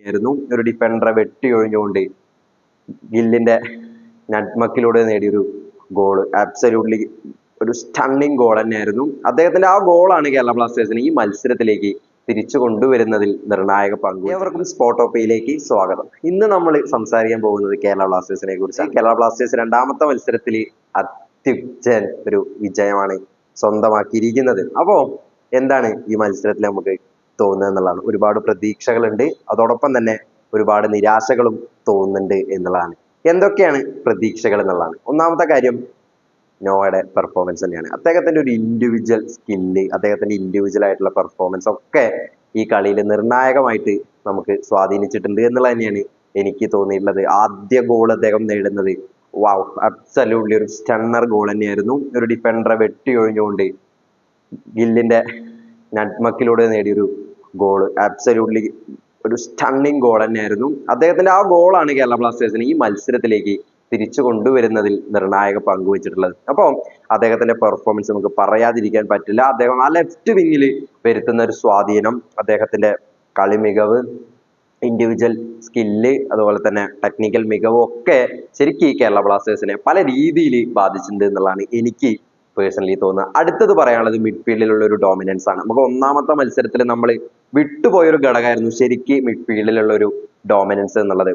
ആയിരുന്നു. ഒരു ഡിഫൻഡറെ വെട്ടി ഒഴിഞ്ഞുകൊണ്ട് ഗില്ലിന്റെ നട്മക്കിലൂടെ നേടിയൊരു ഗോൾ. ആബ്സല്യൂട്ട്ലി ഒരു സ്റ്റണ്ണിങ് ഗോൾ തന്നെയായിരുന്നു. അദ്ദേഹത്തിന്റെ ആ ഗോളാണ് കേരള ബ്ലാസ്റ്റേഴ്സിനെ ഈ മത്സരത്തിലേക്ക് തിരിച്ചു കൊണ്ടുവരുന്നതിൽ നിർണായക പങ്ക്. ഏവർക്കും സ്പോട്ട് ഓപ്പയിലേക്ക് സ്വാഗതം. ഇന്ന് നമ്മൾ സംസാരിക്കാൻ പോകുന്നത് കേരള ബ്ലാസ്റ്റേഴ്സിനെ കുറിച്ച്. കേരള ബ്ലാസ്റ്റേഴ്സ് രണ്ടാമത്തെ മത്സരത്തിൽ അത്യുജ്ജൻ ഒരു വിജയമാണ് സ്വന്തമാക്കിയിരിക്കുന്നത്. അപ്പോ എന്താണ് ഈ മത്സരത്തിൽ നമുക്ക് തോന്നുന്നത് എന്നുള്ളതാണ്. ഒരുപാട് പ്രതീക്ഷകളുണ്ട്, അതോടൊപ്പം തന്നെ ഒരുപാട് നിരാശകളും തോന്നുന്നുണ്ട് എന്നുള്ളതാണ്. എന്തൊക്കെയാണ് പ്രതീക്ഷകൾ എന്നുള്ളതാണ്. ഒന്നാമത്തെ കാര്യം നോയുടെ പെർഫോമൻസ് തന്നെയാണ്. അദ്ദേഹത്തിന്റെ ഒരു ഇൻഡിവിജ്വൽ സ്കില്ല്, അദ്ദേഹത്തിന്റെ ഇൻഡിവിജ്വൽ ആയിട്ടുള്ള പെർഫോമൻസ് ഒക്കെ ഈ കളിയിൽ നിർണായകമായിട്ട് നമുക്ക് സ്വാധീനിച്ചിട്ടുണ്ട് എന്നുള്ളത് തന്നെയാണ് എനിക്ക് തോന്നിയിട്ടുള്ളത്. ആദ്യ ഗോൾ അദ്ദേഹം നേടുന്നത് വാവ്, അബ്സല്യൂട്ട്ലി ഒരു സ്റ്റണ്ണർ ഗോൾ തന്നെയായിരുന്നു. ഒരു ഡിഫൻഡറെ വെട്ടി ഒഴിഞ്ഞുകൊണ്ട് ഗില്ലിന്റെ നട്മക്കിലൂടെ നേടിയൊരു ഗോൾ. ആബ്സല്യൂട്ട്ലി ഒരു സ്റ്റണ്ണിങ് ഗോൾ തന്നെയായിരുന്നു. അദ്ദേഹത്തിന്റെ ആ ഗോളാണ് കേരള ബ്ലാസ്റ്റേഴ്സിനെ ഈ മത്സരത്തിലേക്ക് തിരിച്ചു കൊണ്ടുവരുന്നതിൽ നിർണായക പങ്കുവച്ചിട്ടുള്ളത്. അപ്പോൾ അദ്ദേഹത്തിന്റെ പെർഫോമൻസ് നമുക്ക് പറയാതിരിക്കാൻ പറ്റില്ല. അദ്ദേഹം ആ ലെഫ്റ്റ് വിങ്ങിൽ വരുത്തുന്ന ഒരു സ്വാധീനം, അദ്ദേഹത്തിന്റെ കളി മികവ്, ഇൻഡിവിജ്വൽ സ്കില്ല്, അതുപോലെ തന്നെ ടെക്നിക്കൽ മികവും ഒക്കെ ശരിക്കും ഈ കേരള ബ്ലാസ്റ്റേഴ്സിനെ പല രീതിയിൽ ബാധിച്ചിട്ടുണ്ട് എന്നുള്ളതാണ് എനിക്ക് പേഴ്സണലി തോന്നുന്നത്. അടുത്തത് പറയാനുള്ളത് മിഡ്ഫീൽഡിലുള്ള ഒരു ഡോമിനൻസ് ആണ്. നമുക്ക് ഒന്നാമത്തെ മത്സരത്തിൽ നമ്മൾ വിട്ടുപോയൊരു ഘടകമായിരുന്നു ശരിക്കും മിഡ്ഫീൽഡിലുള്ള ഒരു ഡോമിനൻസ് എന്നുള്ളത്.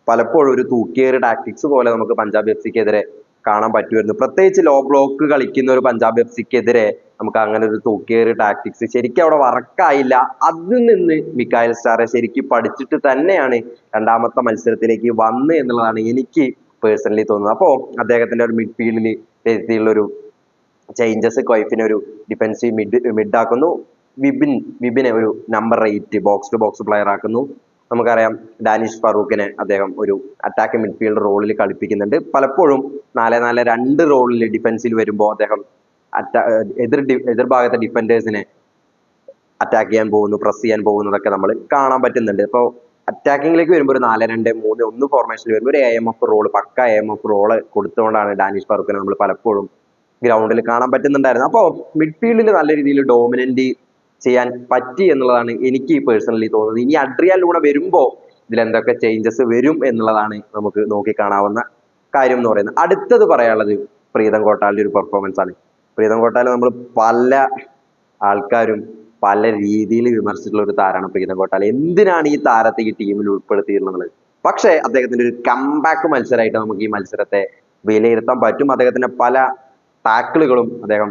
പലപ്പോഴും ഒരു തൂക്കിയേറ് ടാക്ടിക്സ് പോലെ നമുക്ക് പഞ്ചാബ് എഫ് സിക്കെതിരെ കാണാൻ പറ്റുമായിരുന്നു. പ്രത്യേകിച്ച് ലോ ബ്ലോക്ക് കളിക്കുന്ന ഒരു പഞ്ചാബ് എഫ് സിക്കെതിരെ നമുക്ക് അങ്ങനെ ഒരു തൂക്കിയേറ് ടാക്ടിക്സ് ശരിക്കും അവിടെ വർക്കായില്ല. അതിൽ നിന്ന് മിക്കായൽ സ്റ്റാറെ ശരിക്കും പഠിച്ചിട്ട് തന്നെയാണ് രണ്ടാമത്തെ മത്സരത്തിലേക്ക് വന്ന് എന്നുള്ളതാണ് എനിക്ക് പേഴ്സണലി തോന്നുന്നത്. അപ്പോൾ അദ്ദേഹത്തിന്റെ ഒരു മിഡ്ഫീൽഡിൽ വരുത്തിയുള്ള ഒരു ചേഞ്ചസ്, കൊയ്ഫിനെ ഒരു ഡിഫൻസീവ് മിഡ് ആക്കുന്നു, വിബിനെ ഒരു number 8 box to box player ആക്കുന്നു. നമുക്കറിയാം ഡാനിഷ് ഫറൂഖിനെ അദ്ദേഹം ഒരു അറ്റാക്ക് മിഡ്ഫീൽഡ് റോളിൽ കളിപ്പിക്കുന്നുണ്ട്. പലപ്പോഴും 4-4-2 റോളിൽ ഡിഫൻസിൽ വരുമ്പോൾ അദ്ദേഹം എതിർഭാഗത്തെ ഡിഫൻഡേഴ്സിനെ അറ്റാക്ക് ചെയ്യാൻ പോകുന്നു, പ്രസ് ചെയ്യാൻ പോകുന്നതൊക്കെ നമ്മൾ കാണാൻ പറ്റുന്നുണ്ട്. ഇപ്പോൾ അറ്റാക്കിങ്ങിലേക്ക് വരുമ്പോൾ ഒരു 4-2-3-1 ഫോർമേഷനിൽ വരുമ്പോൾ ഒരു AMF റോള്, പക്ക AMF റോള് കൊടുത്തുകൊണ്ടാണ് ഡാനിഷ് ഫറൂഖിനെ നമ്മൾ പലപ്പോഴും ഗ്രൗണ്ടിൽ കാണാൻ പറ്റുന്നുണ്ടായിരുന്നു. അപ്പോൾ മിഡ്ഫീൽഡിൽ നല്ല രീതിയിൽ ഡോമിനന്റ് ചെയ്യാൻ പറ്റി എന്നുള്ളതാണ് എനിക്ക് പേഴ്സണലി തോന്നുന്നത്. ഇനി അഡ്രിയാൻ ലൂണ വരുമ്പോൾ ഇതിൽ എന്തൊക്കെ ചേഞ്ചസ് വരും എന്നുള്ളതാണ് നമുക്ക് നോക്കി കാണാവുന്ന കാര്യം എന്ന് പറയുന്നത്. അടുത്തത് പറയാനുള്ളത് പ്രീതം കോട്ടാലിന്റെ ഒരു പെർഫോമൻസ് ആണ്. പ്രീതം കോട്ടാൽ നമ്മൾ പല ആൾക്കാരും പല രീതിയിൽ വിമർശിച്ചിട്ടുള്ള ഒരു താരമാണ് പ്രീതം കോട്ടാൽ. എന്തിനാണ് ഈ താരത്തെ ഈ ടീമിൽ ഉൾപ്പെടുത്തിയിരുന്നത്? പക്ഷേ അദ്ദേഹത്തിന്റെ ഒരു കംബാക്ക് മത്സരമായിട്ട് നമുക്ക് ഈ മത്സരത്തെ വിലയിരുത്താൻ പറ്റും. അദ്ദേഹത്തിന്റെ പല ടാക്കിളുകളും, അദ്ദേഹം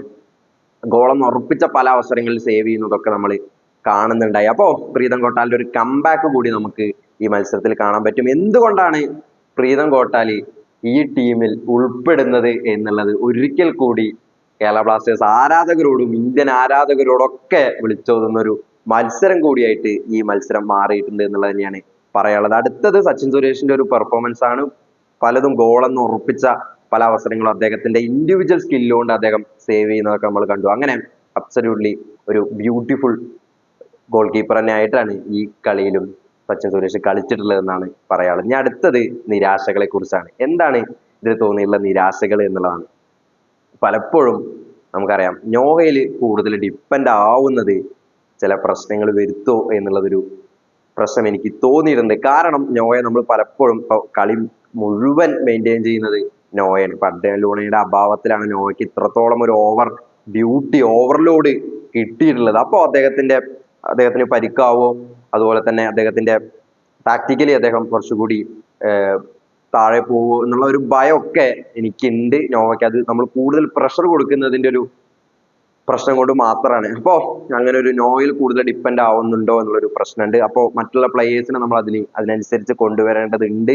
ഗോളൊന്ന് ഉറപ്പിച്ച പല അവസരങ്ങളിൽ സേവ് ചെയ്യുന്നതൊക്കെ നമ്മൾ കാണുന്നുണ്ടായി. അപ്പോൾ പ്രീതം കോട്ടാലിന്റെ ഒരു കംബാക്ക് കൂടി നമുക്ക് ഈ മത്സരത്തിൽ കാണാൻ പറ്റും. എന്തുകൊണ്ടാണ് പ്രീതം കോട്ടാലി ഈ ടീമിൽ ഉൾപ്പെടുന്നത് എന്നുള്ളത് ഒരിക്കൽ കൂടി കേരള ബ്ലാസ്റ്റേഴ്സ് ആരാധകരോടും ഇന്ത്യൻ ആരാധകരോടൊക്കെ വിളിച്ചോതുന്ന ഒരു മത്സരം കൂടിയായിട്ട് ഈ മത്സരം മാറിയിട്ടുണ്ട് എന്നുള്ളത് തന്നെയാണ് പറയാനുള്ളത്. അടുത്തത് സച്ചിൻ സുരേഷിന്റെ ഒരു പെർഫോമൻസ് ആണ്. പലതും ഗോളെന്ന് ഉറപ്പിച്ച പല അവസരങ്ങളും അദ്ദേഹത്തിന്റെ ഇൻഡിവിജ്വൽ സ്കില്ലുകൊണ്ട് അദ്ദേഹം സേവ് ചെയ്യുന്നതൊക്കെ നമ്മൾ കണ്ടു. അങ്ങനെ അബ്സല്യൂട്ട്ലി ഒരു ബ്യൂട്ടിഫുൾ ഗോൾ കീപ്പർ തന്നെ ആയിട്ടാണ് ഈ കളിയിലും സച്ചിൻ സുരേഷ് കളിച്ചിട്ടുള്ളതെന്നാണ് പറയാനുള്ളത്. ഇനി അടുത്തത് നിരാശകളെ കുറിച്ചാണ്. എന്താണ് ഇതിൽ തോന്നിയിട്ടുള്ള നിരാശകൾ എന്നുള്ളതാണ്. പലപ്പോഴും നമുക്കറിയാം നോവയിൽ കൂടുതൽ ഡിപ്പെൻഡ് ആവുന്നത് ചില പ്രശ്നങ്ങൾ വരുത്തോ എന്നുള്ളതൊരു പ്രശ്നം എനിക്ക് തോന്നിയിട്ടുണ്ട്. കാരണം നോയെ നമ്മൾ പലപ്പോഴും കളി മുഴുവൻ മെയിൻറ്റെയിൻ ചെയ്യുന്നത് നോയാണ്. ഇപ്പൊ അഡ്രിയാൻ ലൂണയുടെ അഭാവത്തിലാണ് നോയ്ക്ക് ഇത്രത്തോളം ഒരു ഓവർലോഡ് കിട്ടിയിട്ടുള്ളത്. അപ്പോൾ അദ്ദേഹത്തിന് പരിക്കാവോ, അതുപോലെ തന്നെ അദ്ദേഹത്തിന്റെ ടാക്ടിക്കലി അദ്ദേഹം കുറച്ചുകൂടി താഴെ പോവോ എന്നുള്ള ഒരു ഭയമൊക്കെ എനിക്കുണ്ട് നോവയ്ക്ക്. അത് നമ്മൾ കൂടുതൽ പ്രഷർ കൊടുക്കുന്നതിന്റെ ഒരു പ്രശ്നം കൊണ്ട് മാത്രമാണ്. അപ്പോൾ അങ്ങനെ ഒരു നോയിൽ കൂടുതൽ ഡിപ്പെൻഡ് ആവുന്നുണ്ടോ എന്നുള്ളൊരു പ്രശ്നമുണ്ട്. അപ്പോൾ മറ്റുള്ള പ്ലേയേഴ്സിനെ നമ്മൾ അതിനനുസരിച്ച് കൊണ്ടുവരേണ്ടതുണ്ട്.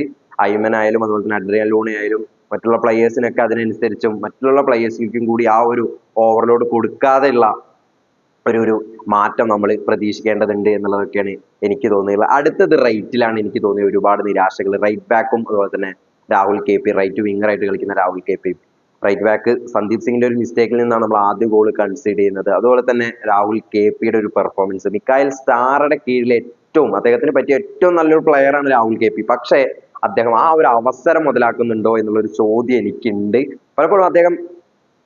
ഐമൻ ആയാലും അതുപോലെ തന്നെ അഡ്രിയാൻ ലൂണ ആയാലും മറ്റുള്ള പ്ലേയേഴ്സിനൊക്കെ അതിനനുസരിച്ചും മറ്റുള്ള പ്ലേയേഴ്സിനും കൂടി ആ ഒരു ഓവർലോഡ് കൊടുക്കാതെയുള്ള ഒരു മാറ്റം നമ്മൾ പ്രതീക്ഷിക്കേണ്ടതുണ്ട് എന്നുള്ളതൊക്കെയാണ് എനിക്ക് തോന്നിയത്. അടുത്തത് റൈറ്റിലാണ് എനിക്ക് തോന്നിയ ഒരുപാട് നിരാശകൾ. റൈറ്റ് ബാക്കും അതുപോലെ തന്നെ രാഹുൽ KP, റൈറ്റ് വിങ്ങറായിട്ട് കളിക്കുന്ന Rahul KP. Right back Sandeep സിംഗിന്റെ ഒരു മിസ്റ്റേക്കിൽ നിന്നാണ് നമ്മൾ ആദ്യ ഗോൾ കൺസിഡർ ചെയ്യുന്നത്. അതുപോലെ തന്നെ രാഹുൽ KPയുടെ ഒരു പെർഫോമൻസ്, മിക്കായൽ സ്റ്റാറുടെ കീഴിൽ അദ്ദേഹത്തിന് പറ്റിയ ഏറ്റവും നല്ലൊരു പ്ലെയർ ആണ് രാഹുൽ KP. പക്ഷേ അദ്ദേഹം ആ ഒരു അവസരം മുതലാക്കുന്നുണ്ടോ എന്നുള്ളൊരു ചോദ്യം എനിക്കുണ്ട്. പലപ്പോഴും അദ്ദേഹം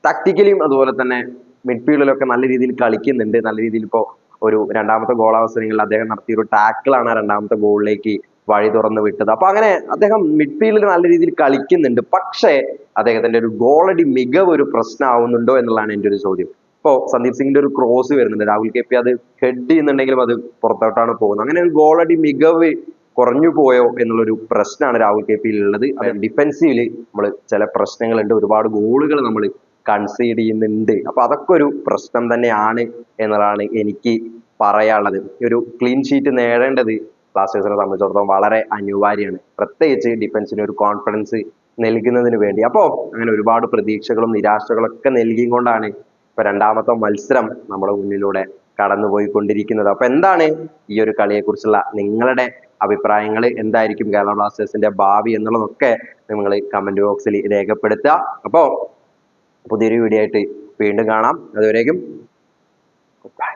ടാക്ടിക്കലിയും അതുപോലെ തന്നെ മിഡ്ഫീൽഡിലൊക്കെ നല്ല രീതിയിൽ കളിക്കുന്നുണ്ട്. നല്ല രീതിയിൽ ഇപ്പോൾ ഒരു രണ്ടാമത്തെ ഗോൾ അവസരങ്ങളിൽ അദ്ദേഹം നടത്തിയ ഒരു ടാക്കിളാണ് ആ രണ്ടാമത്തെ ഗോളിലേക്ക് വഴി തുറന്ന് വിട്ടത്. അപ്പൊ അങ്ങനെ അദ്ദേഹം മിഡ്ഫീൽഡിൽ നല്ല രീതിയിൽ കളിക്കുന്നുണ്ട്. പക്ഷേ അദ്ദേഹത്തിന്റെ ഒരു ഗോളടി മികവ് ഒരു പ്രശ്നമാവുന്നുണ്ടോ എന്നുള്ളതാണ് എൻ്റെ ഒരു ചോദ്യം. ഇപ്പോ സന്ദീപ് സിംഗിന്റെ ഒരു ക്രോസ് വരുന്നുണ്ട്, രാഹുൽ കെ പി അത് ഹെഡ് ചെയ്യുന്നുണ്ടെങ്കിലും അത് പുറത്തോട്ടാണ് പോകുന്നത്. അങ്ങനെ ഒരു ഗോളടി മികവ് കുറഞ്ഞു പോയോ എന്നുള്ളൊരു പ്രശ്നമാണ് രാഹുൽ കെ പിയിൽ ഉള്ളത്. അത് ഡിഫൻസീവില് നമ്മൾ ചില പ്രശ്നങ്ങളുണ്ട്, ഒരുപാട് ഗോളുകൾ നമ്മൾ കൺസീഡ് ചെയ്യുന്നുണ്ട്. അപ്പൊ അതൊക്കെ ഒരു പ്രശ്നം തന്നെയാണ് എന്നുള്ളതാണ് എനിക്ക് പറയാനുള്ളത്. ഈ ഒരു ക്ലീൻ ഷീറ്റ് നേടേണ്ടത് ബ്ലാസ്റ്റേഴ്സിനെ സംബന്ധിച്ചിടത്തോളം വളരെ അനിവാര്യമാണ്, പ്രത്യേകിച്ച് ഡിഫൻസിന് ഒരു കോൺഫിഡൻസ് നൽകുന്നതിന് വേണ്ടി. അപ്പോ അങ്ങനെ ഒരുപാട് പ്രതീക്ഷകളും നിരാശകളൊക്കെ നൽകിക്കൊണ്ടാണ് ഇപ്പൊ രണ്ടാമത്തെ മത്സരം നമ്മുടെ മുന്നിലൂടെ കടന്നുപോയിക്കൊണ്ടിരിക്കുന്നത്. അപ്പൊ എന്താണ് ഈ ഒരു കളിയെ കുറിച്ചുള്ള നിങ്ങളുടെ അഭിപ്രായങ്ങൾ എന്തായിരിക്കും, കേരള ബ്ലാസ്റ്റേഴ്സിന്റെ ഭാവി എന്നുള്ളതൊക്കെ നിങ്ങൾ കമന്റ് ബോക്സിൽ രേഖപ്പെടുത്തുക. അപ്പോ പുതിയൊരു വീഡിയോ ആയിട്ട് വീണ്ടും കാണാം. അതുവരേക്കും ബൈ.